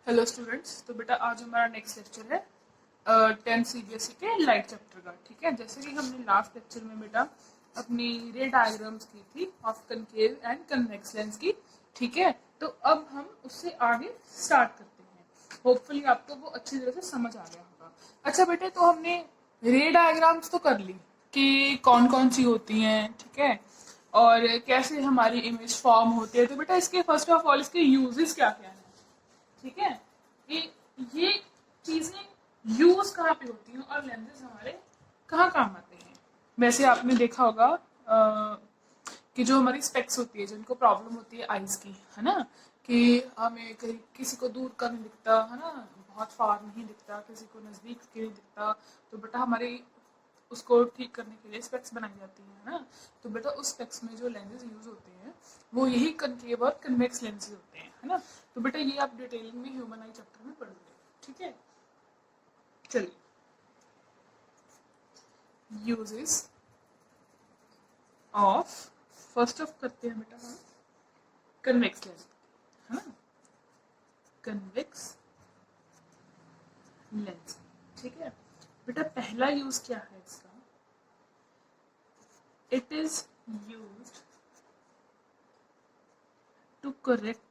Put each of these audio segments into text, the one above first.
Hello students. तो बेटा आज हमारा नेक्स्ट लेक्चर है 10 सीबीएसई के लाइट चैप्टर का। ठीक है, जैसे कि हमने लास्ट लेक्चर में बेटा अपनी रे डायग्राम्स की थी of concave and convex lens की। ठीक है, तो अब हम उससे आगे स्टार्ट करते हैं। होपफुली आपको वो अच्छी तरह से समझ आ गया होगा। अच्छा बेटे, तो हमने रे डायग्राम्स तो कर ली कि कौन कौन सी होती हैं, ठीक है, और कैसे हमारी इमेज फॉर्म होती है। तो बेटा इसके फर्स्ट ऑफ ऑल इसके यूजेस क्या क्या है। ठीक है, ये चीजें यूज कहाँ पे होती हैं और लेंसेज हमारे कहाँ काम आते हैं। वैसे आपने देखा होगा कि जो हमारी स्पेक्स होती है, जिनको प्रॉब्लम होती है आईज की, है ना, कि हमें कहीं किसी को दूर का नहीं दिखता, है ना, बहुत फार नहीं दिखता, किसी को नजदीक के नहीं दिखता, तो बेटा हमारी उसको ठीक करने के लिए स्पेक्स बनाई जाती है ना। तो बेटा उस स्पेक्स में जो लेंसेज यूज होते हैं वो यही कनकेव और कन्वेक्स लेंसेज होते हैं, है ना। तो बेटा ये आप डिटेलिंग में ह्यूमन आई चैप्टर में पढ़ोगे। ठीक है, चलिए यूजेस ऑफ, फर्स्ट ऑफ करते हैं बेटा हम कन्वेक्स लेंस, है ना, कन्वेक्स लेंस। ठीक है बेटा, पहला यूज क्या है इसका, it is used to correct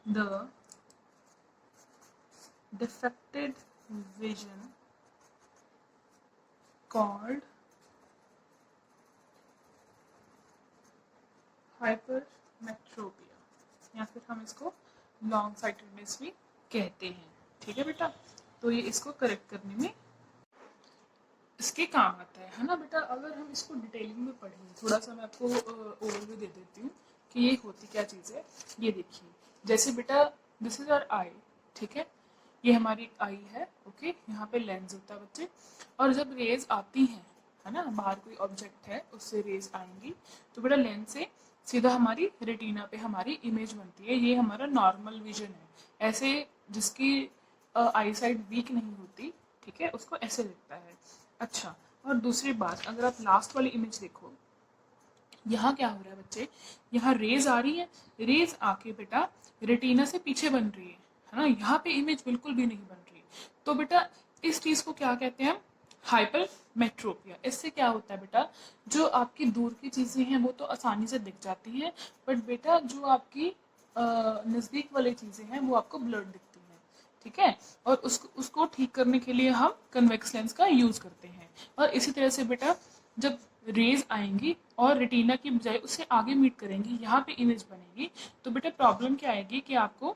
the defected vision called hypermetropia, या फिर हम इसको लॉन्ग साइटेडनेस भी कहते हैं। ठीक है बेटा, तो ये इसको करेक्ट करने में इसके काम आता है ना बेटा। अगर हम इसको डिटेलिंग में पढ़ें, थोड़ा सा मैं आपको ओवरव्यू दे देती हूँ कि ये होती क्या चीज़ है। ये देखिए, जैसे बेटा दिस इज आवर आई, ठीक है, ये हमारी आई है, ओके, यहाँ पे लेंस होता है बच्चे, और जब रेज आती हैं, है ना, बाहर कोई ऑब्जेक्ट है उससे रेज आएंगी, तो बेटा लेंस से सीधा हमारी रेटिना पे हमारी इमेज बनती है। ये हमारा नॉर्मल विजन है। ऐसे जिसकी आई साइड वीक नहीं होती, ठीक है, उसको ऐसे दिखता है। अच्छा, और दूसरी बात, अगर आप लास्ट वाली इमेज देखो, यहाँ क्या हो रहा है बच्चे, यहाँ रेज आ रही है, रेज आके बेटा रेटिना से पीछे बन रही है ना, यहाँ पे इमेज बिल्कुल भी नहीं बन रही। तो बेटा इस चीज को क्या कहते हैं हम, हाइपर मेट्रोपिया। इससे क्या होता है बेटा, जो आपकी दूर की चीजें हैं वो तो आसानी से दिख जाती हैं, बट बेटा जो आपकी नजदीक वाली चीजें हैं वो आपको ब्लर्ड दिखती हैं। ठीक है, और उसको ठीक करने के लिए हम कन्वेक्स लेंस का यूज करते हैं। और इसी तरह से बेटा जब रेज आएंगी और रेटिना की बजाय उससे आगे मीट करेंगी, यहाँ पे इमेज बनेगी, तो बेटा प्रॉब्लम क्या आएगी कि आपको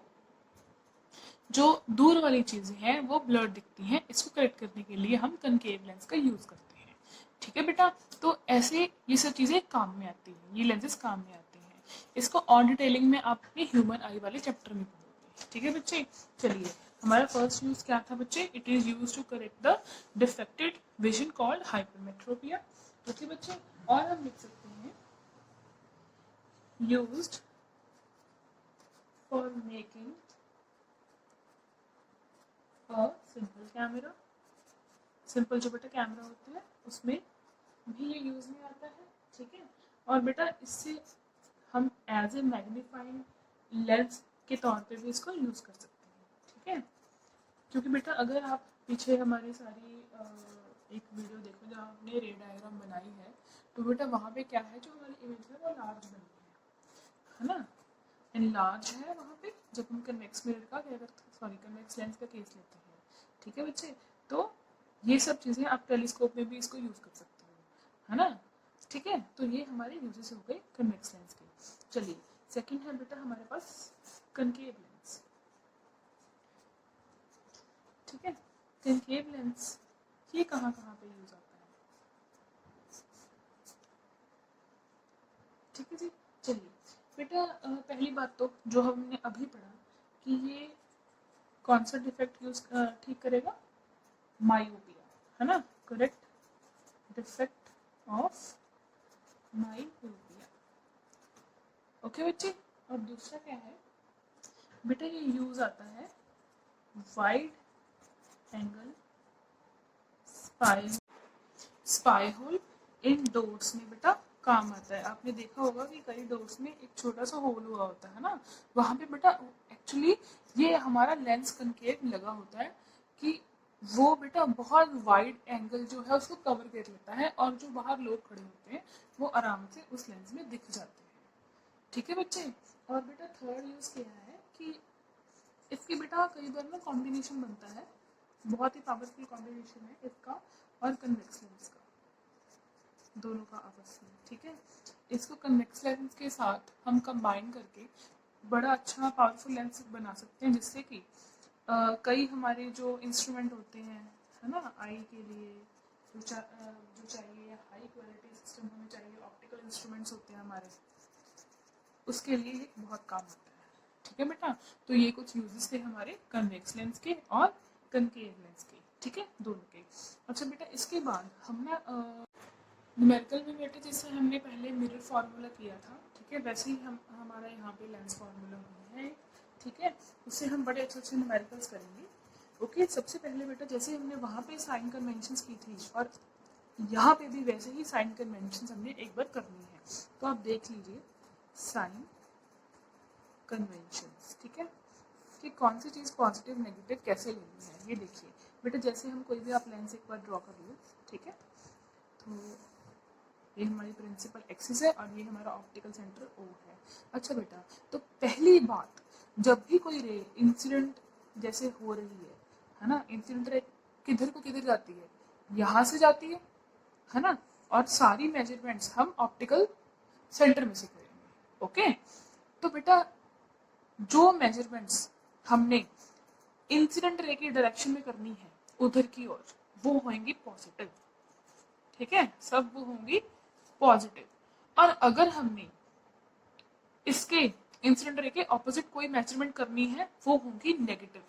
जो दूर वाली चीजें हैं वो ब्लर दिखती हैं। इसको करेक्ट करने के लिए हम कनकेव लेंस का यूज करते हैं। ठीक है बेटा, तो ऐसे ये सब चीजें काम में आती हैं, ये लेंसेज काम में आते हैं। इसको और डिटेलिंग में आप अपने ह्यूमन आई वाले चैप्टर में पढ़ोगे। ठीक है बच्चे, चलिए हमारा फर्स्ट यूज क्या था बच्चे, it is use to correct the defected vision called hypermetropia. Okay बच्चे, और हम लिख सकते हैं used for making simple camera. Simple जो बेटा कैमरा होती है उसमें भी ये यूज में आता है। ठीक है, और बेटा इससे हम एज ए मैग्नीफाइंग लेंस के तौर पे भी इसको यूज कर सकते हैं। ठीक है, क्योंकि बेटा अगर आप पीछे हमारी सारी एक वीडियो देखो जहाँ हमने रे डायग्राम बनाई है, तो बेटा वहाँ पे क्या है, जो हमारी इमेज है वो लार्ज बनी है ना, एनलार्ज है वहाँ पे, जब हम कन्वेक्स मिरर का क्या करते हैं, सॉरी कन्वेक्स लेंस का केस लेते हैं। ठीक है बच्चे, तो ये सब चीज़ें आप टेलीस्कोप में भी इसको यूज कर सकते हो, है ना। ठीक है, तो ये हमारे यूजेस हो गए कन्वेक्स लेंस के। चलिए सेकंड है बेटा हमारे पास कनकेव लेंस। ठीक है, कनकेव लेंस ये कहाँ कहाँ पे यूज आता है। ठीक है जी, चलिए बेटा पहली बात तो जो हमने अभी पढ़ा कि ये कौन सा डिफेक्ट यूज ठीक करेगा, मायोपिया, है ना, correct defect of myopia. Okay बच्चे, और दूसरा क्या है बेटा, ये यूज आता है वाइड एंगल स्पाई होल इन डोर्स में बेटा काम आता है। आपने देखा होगा कि कई डोर्स में एक छोटा सा होल हुआ होता है ना, वहाँ पे बेटा एक्चुअली ये हमारा लेंस कनकेव लगा होता है कि वो बेटा बहुत वाइड एंगल जो है उसको कवर कर लेता है, और जो बाहर लोग खड़े होते हैं वो आराम से उस लेंस में दिख जाते हैं। ठीक है बच्चे। और बेटा थर्ड यूज़ क्या है कि इसकी बेटा कई बार ना कॉम्बिनेशन बनता है, बहुत ही पावरफुल कॉम्बिनेशन है इसका और कन्वेक्स लेंस का, दोनों का आपस में। ठीक है, इसको कन्वेक्स लेंस के साथ हम कंबाइन करके बड़ा अच्छा पावरफुल लेंस बना सकते हैं, जिससे कि कई हमारे जो इंस्ट्रूमेंट होते हैं है ना आई के लिए जो चाहिए, हाई क्वालिटी सिस्टम हमें चाहिए, ऑप्टिकल इंस्ट्रूमेंट्स होते हैं हमारे, उसके लिए ये बहुत काम आता है। ठीक है बेटा, तो ये कुछ यूजेस थे हमारे कन्वेक्स लेंस के और कनकेव लेंस के। ठीक है, दोनों के। अच्छा बेटा, इसके बाद हम ना न्यूमेरिकल में बेटे जैसे हमने पहले मिरर फार्मूला किया था, ठीक है, वैसे ही हमारा यहाँ पे लेंस फार्मूला है। ठीक है, उससे हम बड़े अच्छे अच्छे न्यूमेरिकल्स करेंगे। ओके, सबसे पहले बेटा जैसे हमने वहाँ पे साइन कन्वेंशंस की थी और यहाँ पे भी वैसे ही साइन कन्वेंशंस हमने एक बार करनी है। तो आप देख लीजिए साइन कन्वेंशंस। ठीक है, कि कौन सी चीज़ पॉजिटिव नेगेटिव कैसे लेनी है। ये देखिए बेटा, जैसे हम कोई भी आप लेंस एक बार ड्रॉ कर लो। ठीक है, तो ये हमारी प्रिंसिपल एक्सिस है और ये हमारा ऑप्टिकल सेंटर ओ है। अच्छा बेटा, तो पहली बात, जब भी कोई रे इंसिडेंट जैसे हो रही है ना, इंसिडेंट रे किधर को किधर जाती है, यहाँ से जाती है ना, और सारी मेजरमेंट्स हम ऑप्टिकल सेंटर में से करेंगे। ओके, तो बेटा जो मेजरमेंट्स हमने इंसिडेंट रे की डायरेक्शन में करनी है उधर की ओर, वो होंगी पॉजिटिव। ठीक है, सब वो होंगी पॉजिटिव। और अगर हमने इसके इंसिडेंट रे के ऑपोजिट कोई मेजरमेंट करनी है वो होंगी नेगेटिव।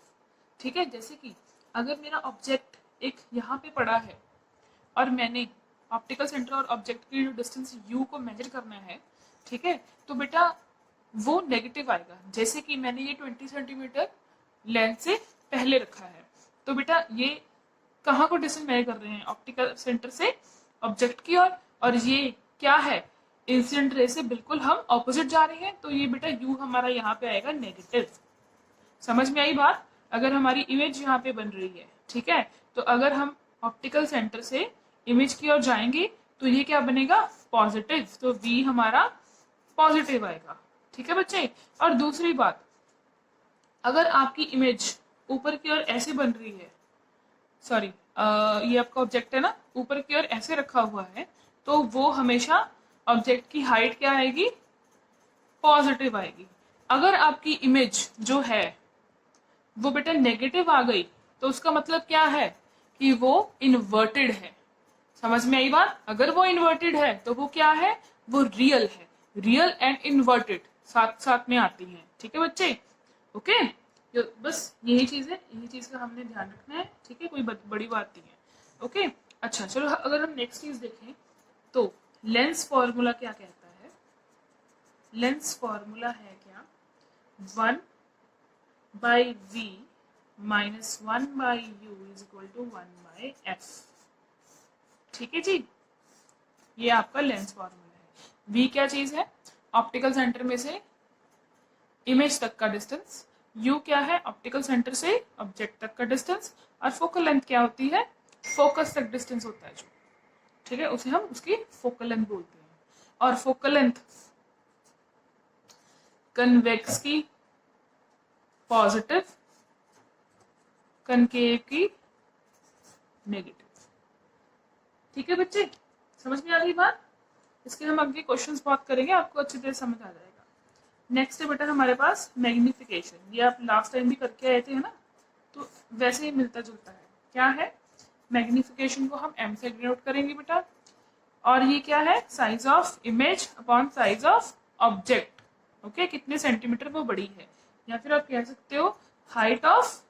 ठीक है, जैसे कि अगर मेरा ऑब्जेक्ट एक यहाँ पे पड़ा है और मैंने ऑप्टिकल सेंटर और ऑब्जेक्ट की जो डिस्टेंस u को मेजर करना है, ठीक है, तो बेटा वो नेगेटिव आएगा। जैसे कि मैंने ये 20 सेंटीमीटर लेंस से पहले रखा है, तो बेटा ये कहाँ को डिस्टेंस मेजर कर रहे हैं, ऑप्टिकल सेंटर से ऑब्जेक्ट की ओर, और ये क्या है, इंसिडेंट रे से बिल्कुल हम ऑपोजिट जा रहे हैं, तो ये बेटा u हमारा यहाँ पे आएगा नेगेटिव। समझ में आई बात? अगर हमारी इमेज यहाँ पे बन रही है, ठीक है, तो अगर हम ऑप्टिकल सेंटर से इमेज की ओर जाएंगे तो ये क्या बनेगा, पॉजिटिव, तो v हमारा पॉजिटिव आएगा। ठीक है बच्चे। और दूसरी बात, अगर आपकी इमेज ऊपर की ओर ऐसे बन रही है, सॉरी ये आपका ऑब्जेक्ट है ना, ऊपर की ओर ऐसे रखा हुआ है, तो वो हमेशा ऑब्जेक्ट की हाइट क्या आएगी, पॉजिटिव आएगी। अगर आपकी इमेज जो है वो बेटा नेगेटिव आ गई, तो उसका मतलब क्या है कि वो इन्वर्टेड है। समझ में आई बात? अगर वो इन्वर्टेड है तो वो क्या है, वो रियल है। रियल एंड इन्वर्टेड साथ साथ में आती हैं। ठीक है बच्चे, ओके, बस यही चीज है, यही चीज का हमने ध्यान रखना है। ठीक है, कोई बड़ी बात नहीं है। ओके, अच्छा चलो, अगर हम नेक्स्ट चीज देखें तो लेंस फॉर्मूला क्या कहता है। लेंस फॉर्मूला है क्या, 1/v minus 1/u is equal to 1/f। ठीक है जी, ये आपका लेंस फॉर्मूला है। v क्या चीज है, ऑप्टिकल सेंटर में से इमेज तक का डिस्टेंस, u क्या है, ऑप्टिकल सेंटर से ऑब्जेक्ट तक का डिस्टेंस, और फोकल लेंथ क्या होती है, फोकस तक डिस्टेंस होता है जो, ठीक है, उसे हम उसकी फोकल लेंथ बोलते हैं। और फोकल लेंथ कन्वेक्स की पॉजिटिव, कनकेव की नेगेटिव। ठीक है बच्चे, समझ में आ गई बात? इसके हम आगे क्वेश्चंस बहुत करेंगे, आपको अच्छी तरह समझ आ जाएगा। नेक्स्ट है बेटा हमारे पास मैग्निफिकेशन। ये आप लास्ट टाइम भी करके आए थे, है ना, तो वैसे ही मिलता जुलता है। क्या है, मैग्निफिकेशन को हम m से डिनोट करेंगे बेटा, और ये क्या है, size of image upon size of object. Okay, कितने सेंटीमीटर वो बड़ी है, या फिर आप कह सकते हो height of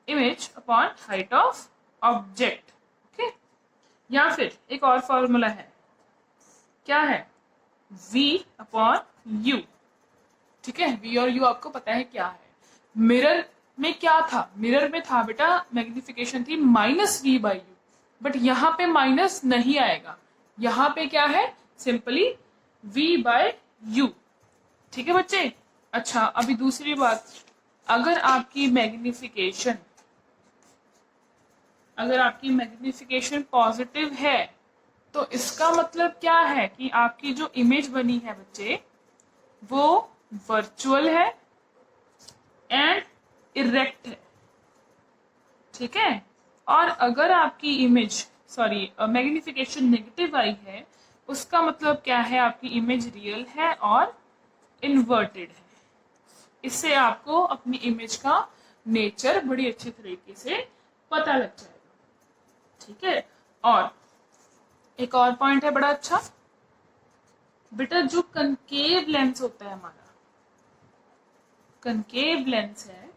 image upon height of object. Okay, या फिर एक और फॉर्मूला है, क्या है, v अपॉन u। ठीक है, v और u आपको पता है क्या है। मिरर में क्या था, मिरर में था बेटा मैग्निफिकेशन थी -v/u, बट यहाँ पे माइनस नहीं आएगा, यहाँ पे क्या है, सिंपली V/U। ठीक है बच्चे। अच्छा, अभी दूसरी बात, अगर आपकी मैग्निफिकेशन पॉजिटिव है तो इसका मतलब क्या है कि आपकी जो इमेज बनी है बच्चे वो वर्चुअल है एंड इरेक्ट है। ठीक है। और अगर आपकी मैग्निफिकेशन नेगेटिव आई है उसका मतलब क्या है, आपकी इमेज रियल है और इन्वर्टेड है। इससे आपको अपनी इमेज का नेचर बड़ी अच्छी तरीके से पता लग जाएगा। ठीक है। और एक और पॉइंट है बड़ा अच्छा बेटा, जो कनकेव लेंस होता है हमारा, कनकेव लेंस है,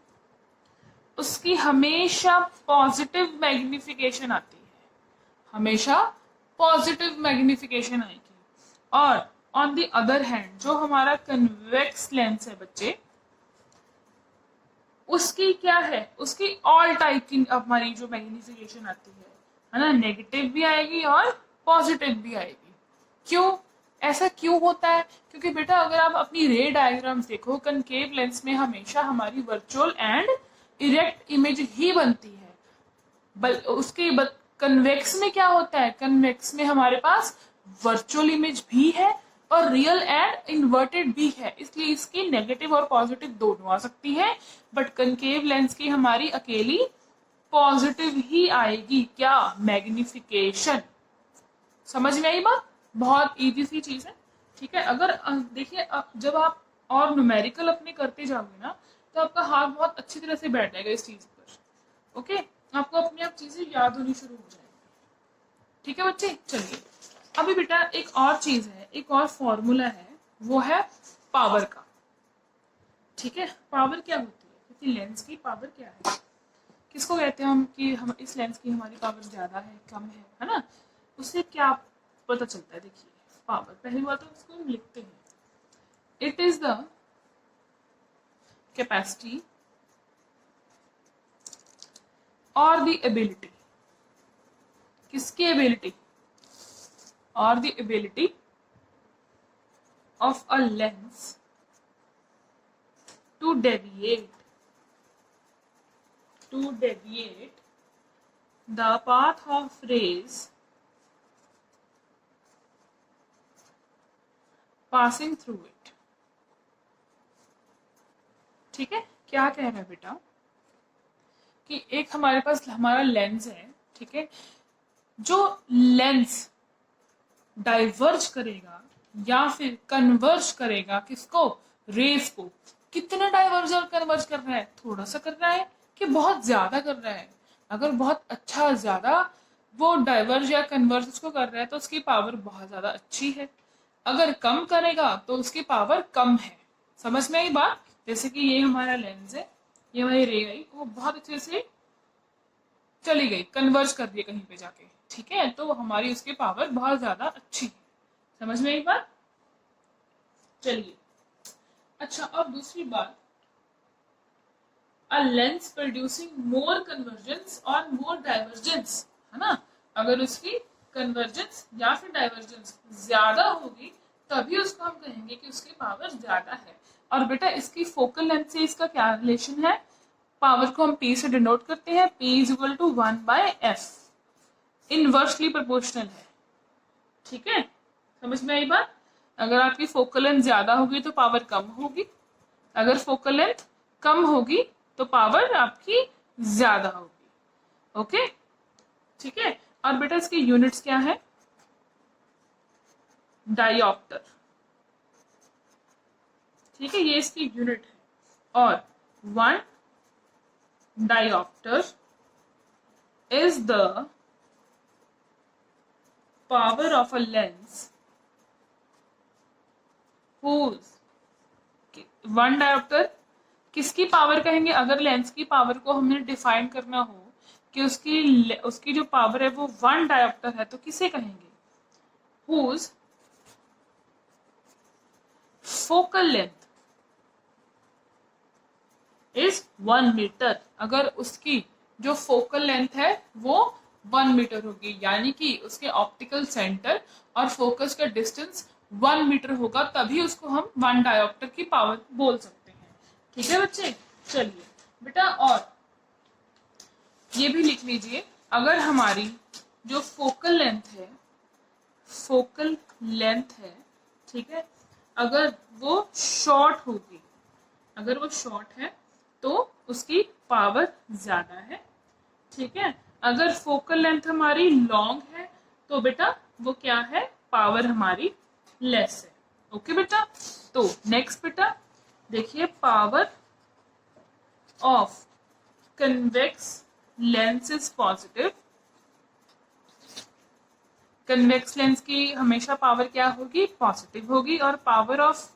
उसकी हमेशा पॉजिटिव मैग्निफिकेशन आती है, हमेशा पॉजिटिव मैग्निफिकेशन आएगी। और ऑन द अदर हैंड जो हमारा कन्वेक्स लेंस है बच्चे, उसकी क्या है, उसकी ऑल टाइप की हमारी जो मैग्निफिकेशन आती है ना, नेगेटिव भी आएगी और पॉजिटिव भी आएगी। क्यों, ऐसा क्यों होता है? क्योंकि बेटा अगर आप अपनी रे डायग्राम्स देखो, कनकेव लेंस में हमेशा हमारी वर्चुअल एंड इरेक्ट इमेज ही बनती है। उसके कन्वेक्स में क्या होता है, कन्वेक्स में हमारे पास वर्चुअल इमेज भी है और रियल एंड इन्वर्टेड भी है, इसलिए इसकी नेगेटिव और पॉजिटिव दोनों आ सकती है। बट कनकेव लेंस की हमारी अकेली पॉजिटिव ही आएगी। क्या, मैग्निफिकेशन। समझ में आई बात? बहुत इजी सी चीज है। ठीक है। अगर देखिए जब आप और न्यूमेरिकल अपने करते जाओगे ना तो आपका हाथ बहुत अच्छी तरह से बैठ जाएगा इस चीज पर। ओके, आपको अपने आप चीजें याद होनी शुरू हो जाएगी। ठीक है बच्चे। चलिए अभी बेटा एक और चीज है, एक और फॉर्मूला है, वो है पावर का। ठीक है। पावर क्या होती है, क्योंकि लेंस की पावर क्या है, किसको कहते हैं हम कि हम इस लेंस की हमारी पावर ज्यादा है कम है ना, उससे क्या पता चलता है। देखिए पावर, पहली बात तो उसको हम लिखते हैं, इट इज द कैपेसिटी और द एबिलिटी, किसकी एबिलिटी, और the ability of a lens to deviate the path of rays passing through it। ठीक है। क्या कह रहा है बेटा कि एक हमारे पास हमारा लेंस है, ठीक है, जो लेंस डाइवर्ज करेगा या फिर कन्वर्ज करेगा किसको, रेस को। कितना डाइवर्ज और कन्वर्ज कर रहा है, थोड़ा सा कर रहा है कि बहुत ज्यादा कर रहा है। अगर बहुत अच्छा ज्यादा वो डाइवर्ज या कन्वर्ज उसको कर रहा है तो उसकी पावर बहुत ज्यादा अच्छी है। अगर कम करेगा तो उसकी पावर कम है। समझ में आई बात? जैसे कि ये हमारा लेंस है, ये हमारी रे आई, वो बहुत अच्छे से चली गई, कन्वर्ज कर दिया कहीं पे जाके। ठीक है, तो हमारी उसकी पावर बहुत ज्यादा अच्छी है। समझ में एक बात? चलिए अच्छा, अब दूसरी बात, a lens producing more convergence और मोर डाइवर्जेंस, है ना, अगर उसकी कन्वर्जेंस या फिर डाइवर्जेंस ज्यादा होगी तभी उसको हम कहेंगे कि उसकी पावर ज्यादा है। और बेटा इसकी फोकल लेंथ से इसका क्या रिलेशन है, पावर को हम P से डिनोट करते हैं, P is equal to 1/f, inversely proportional है। ठीक है, समझ में आई बात? अगर आपकी फोकल लेंथ ज्यादा होगी तो पावर कम होगी, अगर फोकल लेंथ कम होगी तो पावर आपकी ज्यादा होगी। ओके, ठीक है। और बेटा इसकी यूनिट्स क्या है, डायोप्टर। ठीक है, ये इसकी यूनिट है। और 1 dioptre is the power of a lens whose 1 dioptre किसकी पावर कहेंगे, अगर लेंस की पावर को हमने डिफाइन करना हो कि उसकी जो पावर है वो 1 डायोप्टर है तो किसे कहेंगे, whose focal length is 1 metre. अगर उसकी जो फोकल लेंथ है वो 1 मीटर होगी, यानी कि उसके ऑप्टिकल सेंटर और फोकस का डिस्टेंस 1 मीटर होगा, तभी उसको हम 1 डायोप्टर की पावर बोल सकते हैं। ठीक है बच्चे, चलिए बेटा, और ये भी लिख लीजिए, अगर हमारी जो फोकल लेंथ है, ठीक है, अगर वो शॉर्ट होगी, अगर वो शॉर्ट है तो उसकी पावर ज्यादा है। ठीक है, अगर फोकल लेंथ हमारी लॉन्ग है तो बेटा वो क्या है, पावर हमारी लेस है। ओके बेटा, तो नेक्स्ट बेटा देखिए, power of convex lens is positive. Convex lens की हमेशा पावर क्या होगी, पॉजिटिव होगी, और power of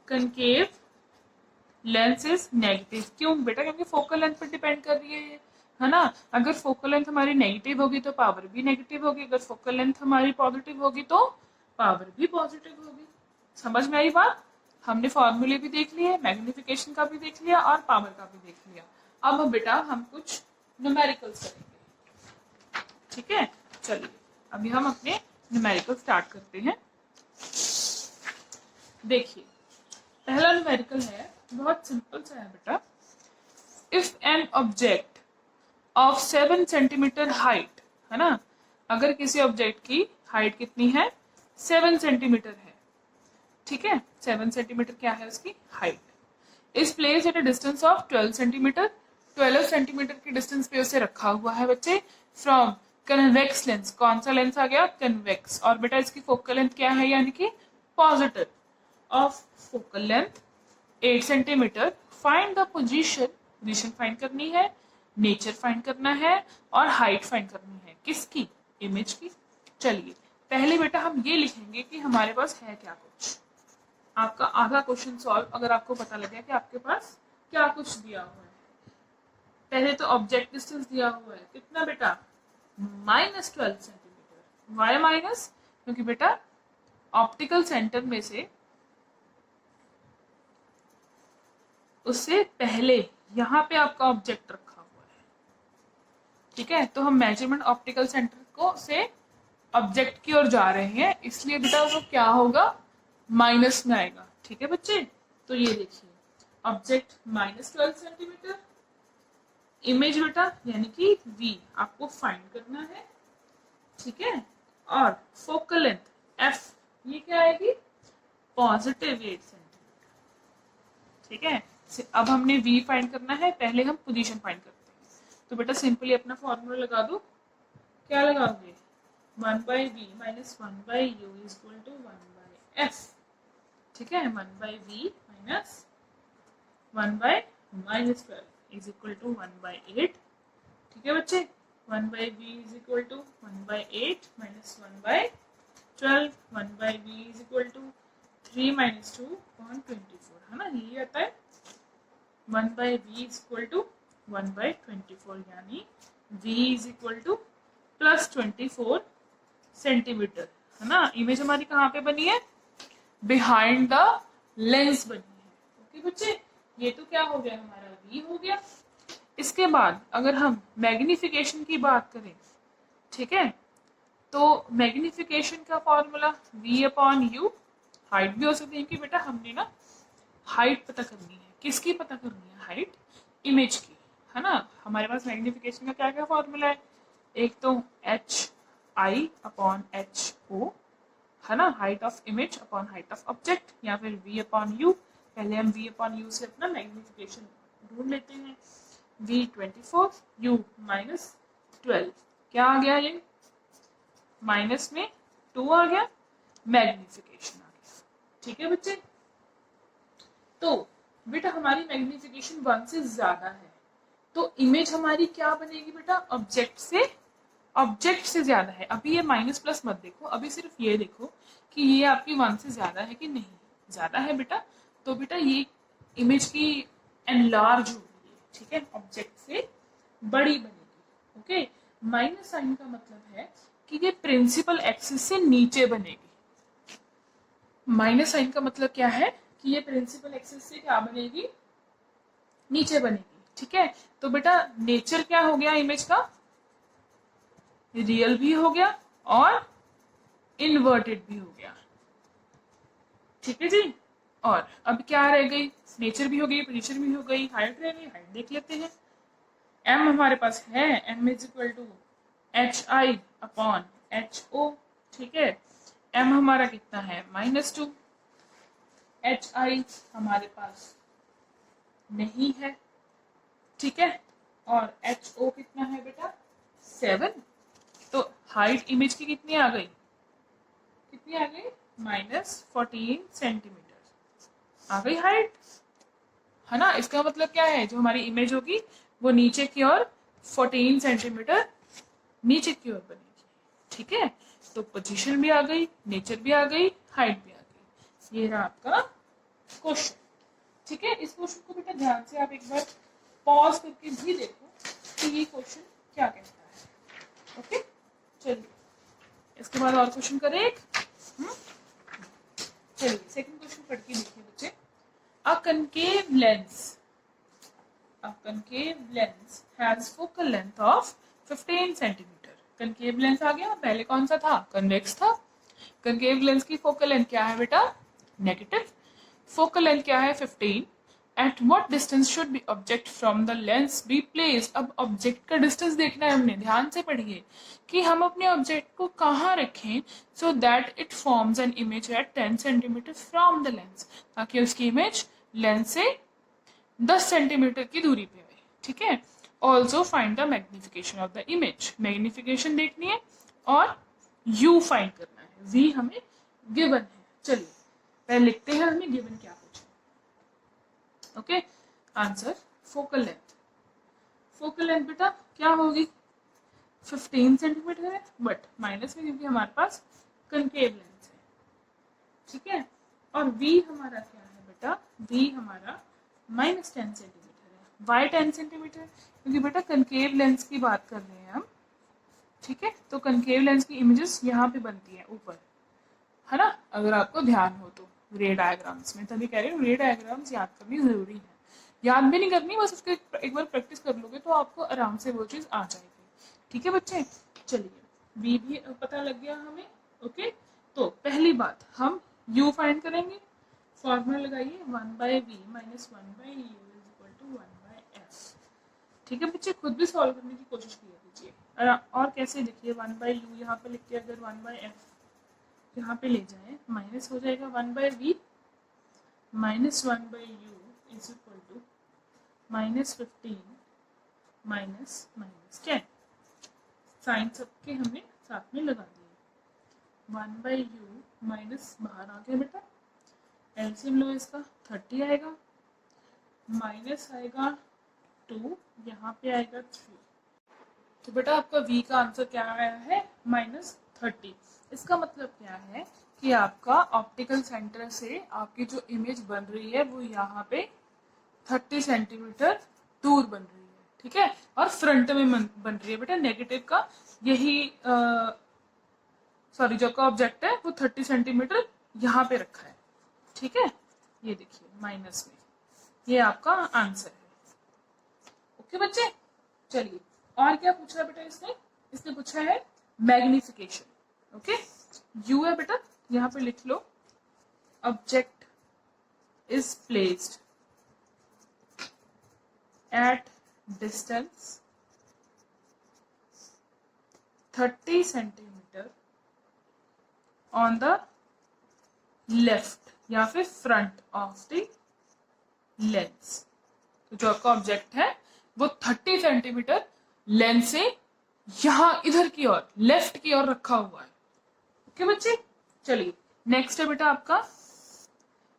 concave lens is negative. क्यों बेटा, क्योंकि फोकल लेंथ पर डिपेंड कर रही है ना। अगर फोकल लेंथ हमारी नेगेटिव होगी तो पावर भी नेगेटिव होगी, अगर फोकल लेंथ हमारी पॉजिटिव होगी तो पावर भी पॉजिटिव होगी। समझ में आई बात? हमने फॉर्मूले भी देख लिए, मैग्निफिकेशन का भी देख लिया और पावर का भी देख लिया। अब बेटा हम कुछ न्यूमेरिकल्स करेंगे। ठीक है, चलिए अभी हम अपने न्यूमेरिकल स्टार्ट करते हैं। देखिए पहला न्यूमेरिकल है, बहुत सिंपल सा है बेटा। If an object of 7 centimetre height, है ना, अगर किसी ऑब्जेक्ट की हाइट कितनी है, 7 सेंटीमीटर है। ठीक है, 7 सेंटीमीटर क्या है उसकी height, is place at a distance of 12 centimetre. 12 centimetre की डिस्टेंस पे उसे रखा हुआ है बच्चे, फ्रॉम कन्वेक्स लेंस। कौन सा लेंस आ गया, कन्वेक्स। और बेटा इसकी फोकल लेंथ क्या है, यानी कि positive. Of focal length 8 centimetre, find the position find करनी है, नेचर फाइंड करना है और हाइट फाइंड करनी है, किसकी, इमेज की। चलिए पहले बेटा हम ये लिखेंगे कि हमारे पास है क्या कुछ। आपका आधा क्वेश्चन सॉल्व अगर आपको पता लगे कि आपके पास क्या कुछ दिया हुआ है। पहले तो ऑब्जेक्ट डिस्टेंस दिया हुआ है, कितना बेटा, -12 सेंटीमीटर। वाई माइनस, क्योंकि बेटा ऑप्टिकल सेंटर में से उससे पहले यहाँ पे आपका ऑब्जेक्ट रखा हुआ है। ठीक है, तो हम मेजरमेंट ऑप्टिकल सेंटर को से ऑब्जेक्ट की ओर जा रहे हैं, इसलिए बेटा वो क्या होगा, माइनस में आएगा। ठीक है बच्चे, तो ये देखिए ऑब्जेक्ट -12 सेंटीमीटर, इमेज बेटा यानी कि V आपको फाइंड करना है। ठीक है, और फोकल लेंथ F, ये क्या आएगी, पॉजिटिव 8 सेंटीमीटर। ठीक है, अब हमने V फाइंड करना है, पहले हम पोजीशन फाइंड करते हैं। तो बेटा सिंपली अपना फॉर्मूला लगा दो, क्या लगाओगे, 1/v minus 1/u is equal to 1/f। ठीक है, 1/v minus 1/-12 is equal to 1/8। ठीक है बच्चे, 1/v is equal to 1/8 minus 1/12, 1/v is equal to 3 minus 2/24, है ना, यही आता है। 1/v इज इक्वल टू 1/24, यानी v is equal to +24 centimetre, है ना। इमेज हमारी कहाँ पे बनी है, बिहाइंड द लेंस बनी है। ओके बच्चे, ये तो क्या हो गया, हमारा v हो गया। इसके बाद अगर हम मैग्निफिकेशन की बात करें, ठीक है, तो मैग्निफिकेशन का फॉर्मूला v/u, हाइट भी हो सकती है कि बेटा हमने ना हाइट पता करनी है, किसकी पता करनी है, हाइट, इमेज की, है ना। हमारे पास मैग्निफिकेशन का क्या क्या फॉर्मूला है, एक तो HI/HO, है ना, height of image upon height of object, या फिर v/u। पहले हम v/u से अपना मैग्निफिकेशन ढूंढ लेते हैं। v 24, u -12, क्या आ गया, ये माइनस में 2 आ गया, मैग्निफिकेशन आ गया। ठीक है बच्चे, तो बेटा हमारी मैग्निफिकेशन 1 से ज्यादा है, तो इमेज हमारी क्या बनेगी बेटा, ऑब्जेक्ट से ज्यादा है। अभी ये माइनस प्लस मत देखो, अभी सिर्फ ये देखो कि ये आपकी 1 से ज्यादा है कि नहीं, ज्यादा है बेटा, तो बेटा ये इमेज की एनलार्ज होगी, ठीक है, ऑब्जेक्ट से बड़ी बनेगी। ओके, माइनस साइन का मतलब है कि ये प्रिंसिपल एक्सिस से नीचे बनेगी। माइनस साइन का मतलब क्या है कि ये प्रिंसिपल एक्सिस से क्या बनेगी, नीचे बनेगी। ठीक है, तो बेटा नेचर क्या हो गया इमेज का, रियल भी हो गया और इन्वर्टेड भी हो गया। ठीक है जी। और अब क्या रह गई, नेचर भी हो गई, पोजीशन भी हो गई, हाइट रह गई। हाइट देख लेते हैं। एम हमारे पास है, M is equal to H I upon H O. ठीक है, एम हमारा कितना है -2, एच आई हमारे पास नहीं है। ठीक है, और एच ओ कितना है बेटा 7। तो हाइट इमेज की कितनी आ गई, कितनी आ गई -14 सेंटीमीटर आ गई हाइट, है ना। इसका मतलब क्या है, जो हमारी इमेज होगी वो नीचे की ओर 14 सेंटीमीटर नीचे की ओर बनेगी। ठीक है, तो पोजीशन भी आ गई, नेचर भी आ गई, हाइट भी आ गई। ये रहा आपका क्वेश्चन। ठीक है, इस क्वेश्चन को बेटा ध्यान से आप एक बार पॉज करके भी देखो कि ये क्वेश्चन क्या कहता है। ओके, चलिए इसके बाद और क्वेश्चन करें एक। चलिए सेकंड क्वेश्चन पढ़ के देखिए बच्चे। A concave lens has focal length of 15 centimetre. Concave lens आ गया, पहले कौन सा था, कन्वेक्स था। कनकेव लेंस की फोकल लेंथ क्या है बेटा, नेगेटिव। फोकल लेंथ क्या है 15। At what distance should be object from the lens be placed. अब ऑब्जेक्ट का डिस्टेंस देखना है हमने, ध्यान से पढ़िए कि हम अपने ऑब्जेक्ट को कहाँ रखें so that it forms an image at 10 centimetre from the lens, ताकि उसकी इमेज लेंस से 10 सेंटीमीटर की दूरी पे है। ठीक है, also find the magnification of the image. Magnification देखनी है और यू फाइंड करना है, वी हमें गिवन है। चलिए पहले लिखते हैं हमें गिवन क्या पूछा। Okay, answer focal length. Focal length बेटा क्या होगी 15 सेंटीमीटर है, बट माइनस में क्योंकि हमारे पास कनकेव लेंस है। ठीक है, और v हमारा क्या है बेटा, v हमारा -10 सेंटीमीटर है। वाई 10 सेंटीमीटर क्योंकि बेटा कनकेव लेंस की बात कर रहे हैं हम। ठीक है, तो कनकेव लेंस की इमेजेस यहाँ पे बनती है ऊपर, है ना, अगर आपको ध्यान हो तो रे डायग्राम्स में। तभी कह रही हूँ रे डायग्राम्स याद करनी जरूरी है। याद भी नहीं करनी, बस उसके एक बार प्रैक्टिस कर लोगे तो आपको आराम से वो चीज़ आ जाएगी। ठीक है बच्चे, चलिए v भी पता लग गया हमें। ओके, तो पहली बात हम u फाइंड करेंगे। फॉर्मूला लगाइए 1/v - 1/u = 1/f। ठीक है बच्चे, खुद भी सॉल्व करने की कोशिश किया कीजिए। और कैसे देखिए 1/u यहाँ पे लिख के अगर 1/f यहाँ पे ले जाए, माइनस हो जाएगा 1/v - 1/u = -15 -10। साइन सबके हमने साथ में लगा दिए। 1/u माइनस बाहर आ गया बेटा, एलसीएम लो इसका 30 आएगा, माइनस आएगा 2, यहाँ पे आएगा 3। तो बेटा आपका v का आंसर क्या आया है -30। इसका मतलब क्या है कि आपका ऑप्टिकल सेंटर से आपकी जो इमेज बन रही है वो यहाँ पे 30 सेंटीमीटर दूर बन रही है। ठीक है, और फ्रंट में बन रही है बेटा। नेगेटिव का यही सॉरी जो का ऑब्जेक्ट है वो 30 सेंटीमीटर यहाँ पे रखा है। ठीक है, ये देखिए माइनस में, ये आपका आंसर है। ओके बच्चे, चलिए और क्या पूछा है बेटा इसने पूछा है मैग्निफिकेशन। ओके, यू है बेटा, यहाँ पे लिख लो object is placed at distance 30 centimetre on the left या फिर फ्रंट ऑफ द लेंस। तो जो आपका ऑब्जेक्ट है वो 30 सेंटीमीटर लेंस से यहां इधर की ओर लेफ्ट की ओर रखा हुआ है। ओके बच्चे, चलिए नेक्स्ट है बेटा आपका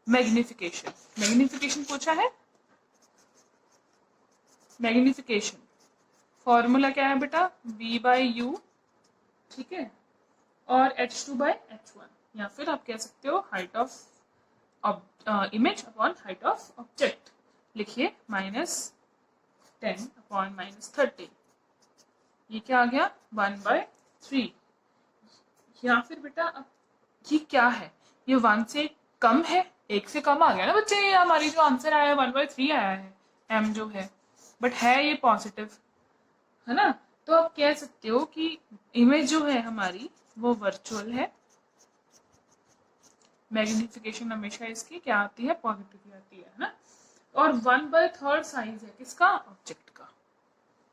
मैग्निफिकेशन। मैग्निफिकेशन पूछा है। मैग्निफिकेशन फॉर्मूला क्या है बेटा, v/u। ठीक है, और h2/h1, या फिर आप कह सकते हो height of image upon height of object. लिखिए -10 अपॉन -30, ये क्या आ गया 1/3। या फिर बेटा अब ये क्या है, ये 1 से कम है, 1 से कम आ गया ना बच्चे। ये हमारी जो आंसर आया है 1/3 आया है, m जो है, बट है ये पॉजिटिव, है ना। तो आप कह सकते हो कि इमेज जो है हमारी वो वर्चुअल है, मैग्निफिकेशन हमेशा इसकी क्या आती है, पॉजिटिव आती है ना, और 1/3 साइज है किसका, ऑब्जेक्ट का।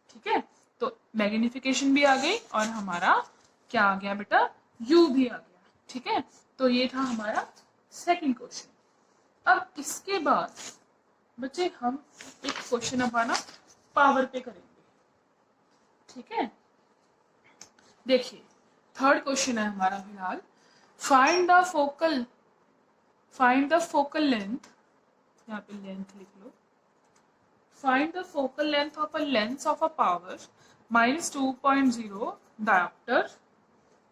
ठीक है, तो मैग्निफिकेशन भी आ गई और हमारा क्या आ गया बेटा, u भी आ गया। ठीक है, तो ये था हमारा सेकंड क्वेश्चन। अब इसके बाद बच्चे हम एक क्वेश्चन अपना पावर पे करेंगे। ठीक है, देखिए थर्ड क्वेश्चन है हमारा फिलहाल, फाइंड द फोकल लेंथ, यहाँ पे लेंथ लिख लो, find the focal length of a lens of a power -2.0 diopter,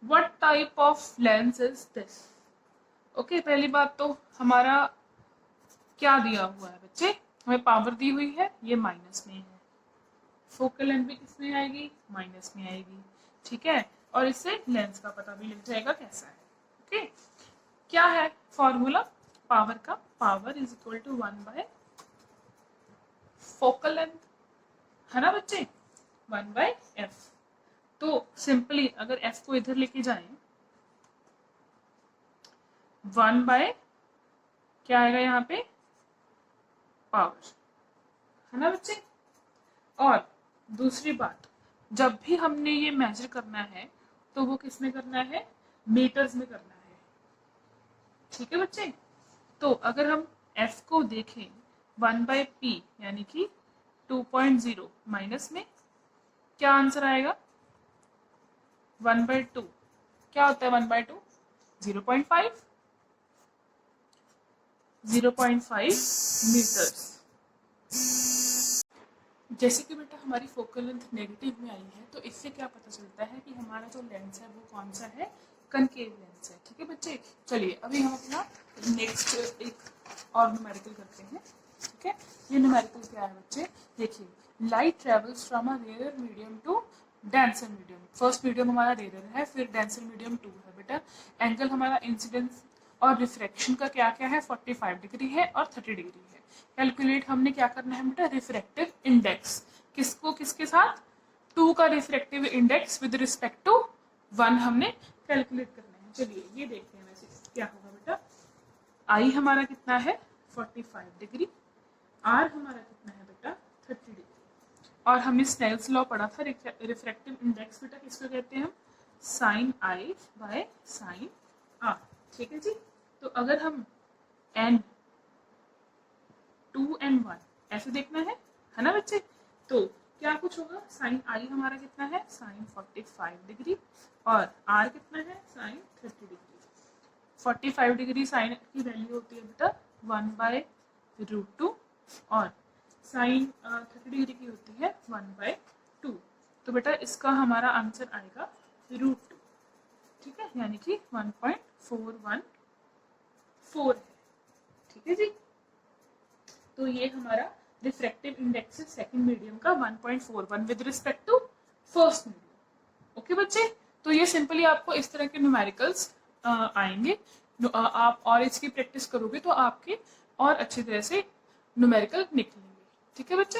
what type of lens is this. Okay, पहली बात तो हमारा क्या दिया हुआ है बच्चे, हमें पावर दी हुई है, ये माइनस में है, फोकल लेंथ भी किसमें आएगी, माइनस में आएगी। ठीक है, और इससे लेंस का पता भी लग जाएगा कैसा है। ओके, क्या है फॉर्मूला पावर का, power is equal to 1 focal length, है ना बच्चे, 1/f। तो सिंपली अगर f को इधर लेके जाएं, 1 क्या आएगा यहाँ पे, पावर, है ना बच्चे। और दूसरी बात, जब भी हमने ये मेजर करना है तो वो किस में करना है, मीटर्स में करना है। ठीक है बच्चे, तो अगर हम f को देखें 1/p यानी कि 2.0 माइनस में, क्या आंसर आएगा, 1/2 क्या होता है, 1/2 0.5 मीटर्स। जैसे कि बेटा हमारी फोकल लेंथ नेगेटिव में आई है, तो इससे क्या पता चलता है कि हमारा जो लेंस है वो कौन सा है, कनकेव लेंस है। ठीक है बच्चे, चलिए अभी हम अपना नेक्स्ट एक और न्यूमेरिकल करते हैं। ठीक है, ये न्यूमेरिकल क्या है बच्चे, देखिए, light travels from a rare medium to denser medium. First medium हमारा रेयर है, फिर डेंसर मीडियम 2 है बेटा। एंगल हमारा इंसिडेंस और रिफ्रैक्शन का क्या क्या है, 45 डिग्री है और 30 डिग्री है। कैलकुलेट हमने क्या करना है बेटा, रिफ्रैक्टिव इंडेक्स, किसको किसके साथ, 2 का refractive index with respect to 1 हमने कैलकुलेट करना है। चलिए ये देखते हैं वैसे क्या होगा बेटा, आई हमारा कितना है 45 डिग्री, आर हमारा कितना है बेटा 30 डिग्री, और हमने स्नेल्स लॉ पढ़ा था, रिफ्रैक्टिव इंडेक्स बेटा किसको कहते हैं हम, sine i by sine r. ठीक है जी, तो अगर हम n 2 and 1 ऐसे देखना है ना बच्चे, तो क्या कुछ होगा, साइन आई हमारा कितना है, साइन 45 डिग्री, और आर कितना है, साइन 30 डिग्री। 45 डिग्री साइन की वैल्यू होती है बेटा 1/√2, और साइन 30 डिग्री की होती है 1/2। तो बेटा इसका हमारा आंसर आएगा √2। ठीक है, यानी कि 1.414 है। ठीक है जी, तो ये हमारा रिफ्रैक्टिव इंडेक्स है सेकंड मीडियम का 1.41 with respect to first medium. Okay बच्चे, तो ये सिंपली आपको इस तरह के न्यूमेरिकल्स आएंगे, आप और इसकी प्रैक्टिस करोगे तो आपके और अच्छी तरह से न्यूमेरिकल निकलेंगे। ठीक है बच्चे।